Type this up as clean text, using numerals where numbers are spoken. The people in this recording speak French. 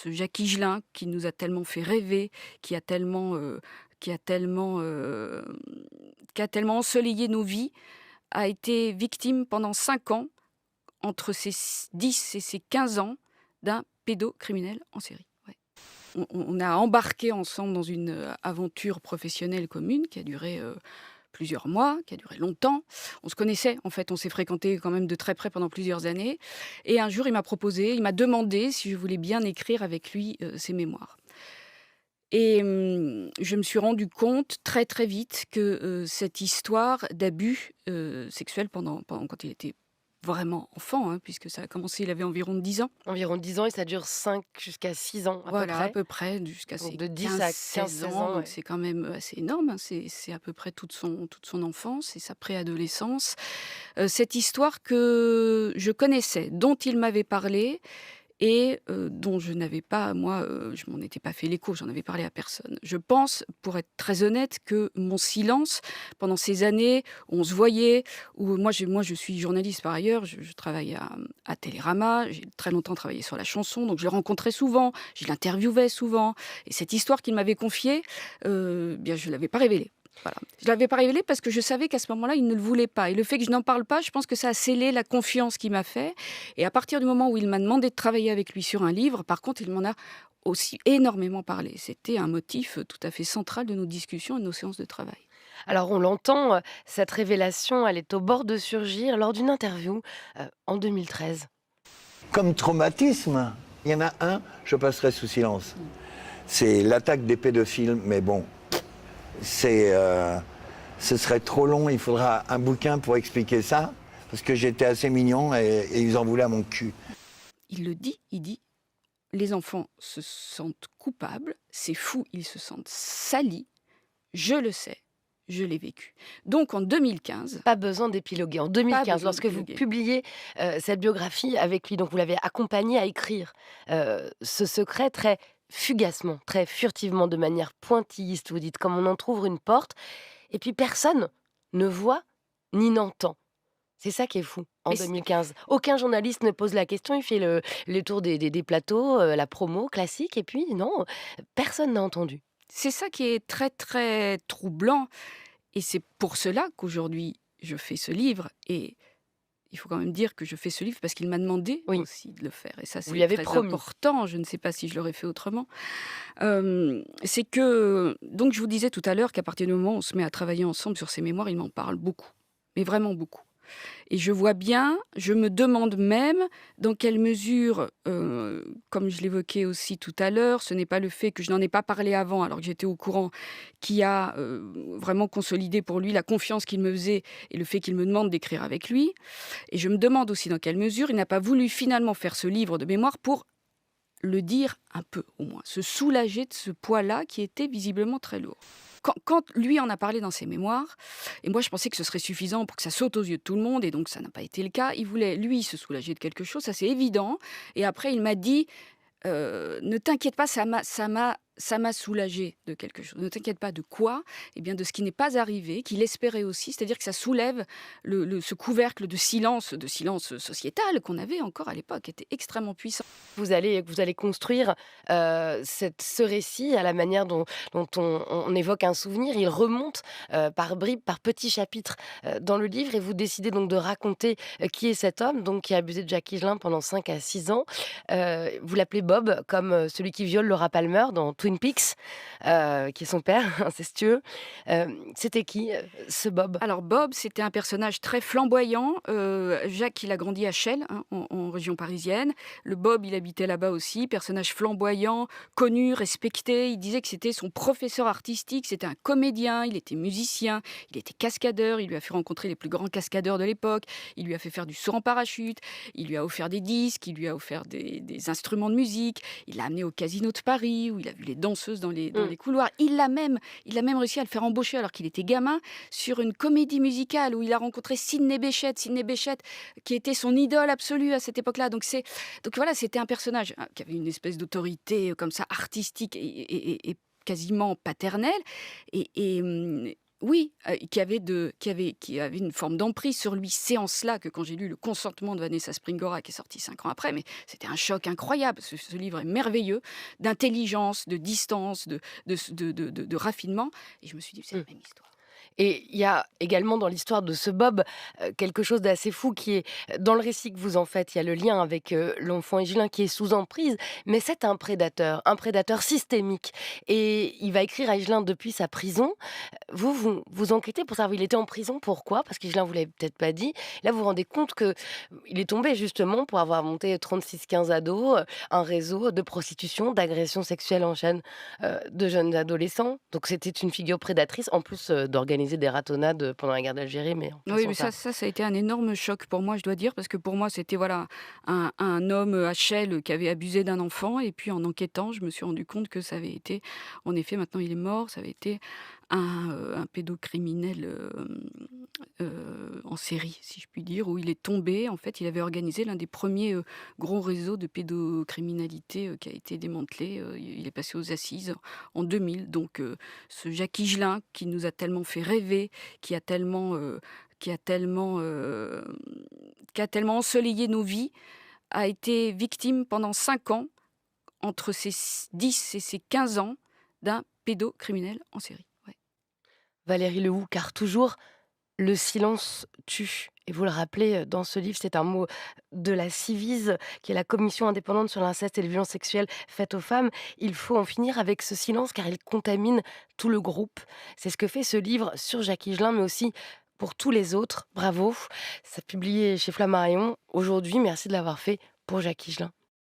ce Jacques Higelin qui nous a tellement fait rêver, qui a tellement, qui a tellement, qui a tellement ensoleillé nos vies, a été victime pendant 5 ans, entre ses 10 et ses 15 ans, d'un pédocriminel en série. Ouais. On a embarqué ensemble dans une, aventure professionnelle commune qui a duré, plusieurs mois, qui a duré longtemps. On se connaissait, en fait, on s'est fréquentés quand même de très près pendant plusieurs années et un jour, il m'a demandé si je voulais bien écrire avec lui, ses mémoires et je me suis rendu compte très, très vite que, cette histoire d'abus, sexuels pendant quand il était vraiment enfant, hein, puisque ça a commencé, il avait environ 10 ans. Environ 10 ans et ça dure 5 jusqu'à 6 ans à peu Voilà, à près. peu près jusqu'à Donc ses de 10 à 15-16 15-16 ans, ans, donc ouais. c'est quand même, assez énorme, hein. C'est à peu près toute son enfance et sa préadolescence. Cette histoire que je connaissais, dont il m'avait parlé et dont je n'avais pas, moi, je m'en étais pas fait l'écho, j'en avais parlé à personne. Je pense, pour être très honnête, que mon silence pendant ces années où on se voyait, où moi je suis journaliste par ailleurs, je travaille à Télérama, j'ai très longtemps travaillé sur la chanson, donc je le rencontrais souvent, je l'interviewais souvent et cette histoire qu'il m'avait confiée, bien je l'avais pas révélée. Voilà. Je l'avais pas révélée parce que je savais qu'à ce moment-là, il ne le voulait pas et le fait que je n'en parle pas, je pense que ça a scellé la confiance qu'il m'a fait et à partir du moment où il m'a demandé de travailler avec lui sur un livre, par contre, il m'en a aussi énormément parlé. C'était un motif, tout à fait central de nos discussions et de nos séances de travail. Alors on l'entend, cette révélation, elle est au bord de surgir lors d'une interview, en 2013. Comme traumatisme, il y en a un, je passerai sous silence. C'est l'attaque des pédophiles, mais bon, c'est, ce serait trop long, il faudra un bouquin pour expliquer ça, parce que j'étais assez mignon et ils en voulaient à mon cul. Il dit: «Les enfants se sentent coupables, c'est fou, ils se sentent salis, je le sais, je l'ai vécu». Donc en 2015, Pas besoin d'épiloguer. En pas 2015, besoin lorsque vous d'épiloguer. publiez, cette biographie avec lui, donc vous l'avez accompagné à écrire, ce secret très fugacement, très furtivement, de manière pointilliste, vous dites, comme on entrouvre une porte et puis personne ne voit ni n'entend. C'est ça qui est fou, en Mais 2015. Aucun journaliste ne pose la question, il fait le tour des plateaux, la promo classique et puis non, personne n'a entendu. c'est ça qui est très, très troublant et c'est pour cela qu'aujourd'hui je fais ce livre et il faut quand même dire que je fais ce livre parce qu'il m'a demandé Oui, aussi de le faire et ça vous c'est lui avez très promis. important, je ne sais pas si je l'aurais fait autrement. C'est que donc je vous disais tout à l'heure qu'à partir du moment où on se met à travailler ensemble sur ses mémoires, il m'en parle beaucoup, mais vraiment beaucoup. Et je vois bien, je me demande même dans quelle mesure, comme je l'évoquais aussi tout à l'heure, ce n'est pas le fait que je n'en ai pas parlé avant alors que j'étais au courant, qui a, vraiment consolidé pour lui la confiance qu'il me faisait et le fait qu'il me demande d'écrire avec lui. Et je me demande aussi dans quelle mesure il n'a pas voulu finalement faire ce livre de mémoire pour le dire un peu au moins, se soulager de ce poids-là qui était visiblement très lourd. Quand lui en a parlé dans ses mémoires, et moi je pensais que ce serait suffisant pour que ça saute aux yeux de tout le monde, et donc ça n'a pas été le cas. Il voulait, lui, se soulager de quelque chose, ça c'est évident. Et après, il m'a dit, «Ne t'inquiète pas, ça m'a soulagé de quelque chose. Ne t'inquiète pas de quoi? Eh bien de ce qui n'est pas arrivé, qu'il espérait aussi, c'est-à-dire que ça soulève ce couvercle de silence sociétal qu'on avait encore à l'époque, qui était extrêmement puissant». Vous allez construire, ce récit à la manière dont on évoque un souvenir. Il remonte, par bribes, par petits chapitres, dans le livre et vous décidez donc de raconter, qui est cet homme donc qui a abusé de Jacques Higelin pendant 5 à 6 ans. Vous l'appelez Bob comme, celui qui viole Laura Palmer dans Twin Peaks, qui est son père incestueux. C'était qui, ce Bob? Alors Bob, c'était un personnage très flamboyant. Jacques, il a grandi à Chelles, hein, en région parisienne. Le Bob, il habitait là-bas aussi. Personnage flamboyant, connu, respecté. Il disait que c'était son professeur artistique. C'était un comédien. Il était musicien. Il était cascadeur. Il lui a fait rencontrer les plus grands cascadeurs de l'époque. Il lui a fait faire du saut en parachute. Il lui a offert des disques. Il lui a offert des instruments de musique. Il l'a amené au Casino de Paris où il a vu les danseuses dans Mmh. les couloirs. Il a même réussi à le faire embaucher alors qu'il était gamin sur une comédie musicale où il a rencontré Sidney Bechet, qui était son idole absolue à cette époque-là. Donc voilà, c'était un personnage, hein, qui avait une espèce d'autorité, comme ça, artistique et quasiment paternelle. Et Oui, qui avait une forme d'emprise sur lui. C'est en cela que quand j'ai lu Le consentement de Vanessa Springora, qui est sorti 5 ans après, mais c'était un choc incroyable. Ce livre est merveilleux, d'intelligence, de distance, de raffinement. Et je me suis dit: «C'est la même histoire». Et il y a également dans l'histoire de ce Bob, quelque chose d'assez fou qui est dans le récit que vous en faites, il y a le lien avec, l'enfant Égelin qui est sous emprise, mais c'est un prédateur systémique et il va écrire à Égelin depuis sa prison. Vous enquêtez pour savoir il était en prison, pourquoi? Parce qu'Égelin vous l'avez peut-être pas dit. Là, vous vous rendez compte que il est tombé justement pour avoir monté 36-15 ados, un réseau de prostitution, d'agression sexuelle en chaîne, de jeunes adolescents. Donc c'était une figure prédatrice en plus, d'organiser des ratonnades, pendant la guerre d'Algérie, mais en Oui, passant mais ça. ça a été un énorme choc pour moi, je dois dire, parce que pour moi, c'était voilà un homme HL qui avait abusé d'un enfant. Et puis en enquêtant, je me suis rendu compte que ça avait été, en effet, maintenant il est mort, ça avait été un pédocriminel en série, si je puis dire, où il est tombé. En fait, il avait organisé l'un des premiers gros réseaux de pédocriminalité qui a été démantelé. Il est passé aux assises en 2000. Donc, ce Jacques Higelin qui nous a tellement fait rêver, qui a tellement, qui a tellement, qui a tellement ensoleillé nos vies, a été victime pendant 5 ans, entre ses 10 et ses 15 ans, d'un pédocriminel en série. Ouais. Valérie Lehoux, car toujours le silence tue. Et vous le rappelez dans ce livre, c'est un mot de la Civise, qui est la commission indépendante sur l'inceste et les violences sexuelles faites aux femmes. Il faut en finir avec ce silence car il contamine tout le groupe. C'est ce que fait ce livre sur Jacques Higelin, mais aussi pour tous les autres. Bravo. Ça publié chez Flammarion aujourd'hui. Merci de l'avoir fait pour Jacques Higelin.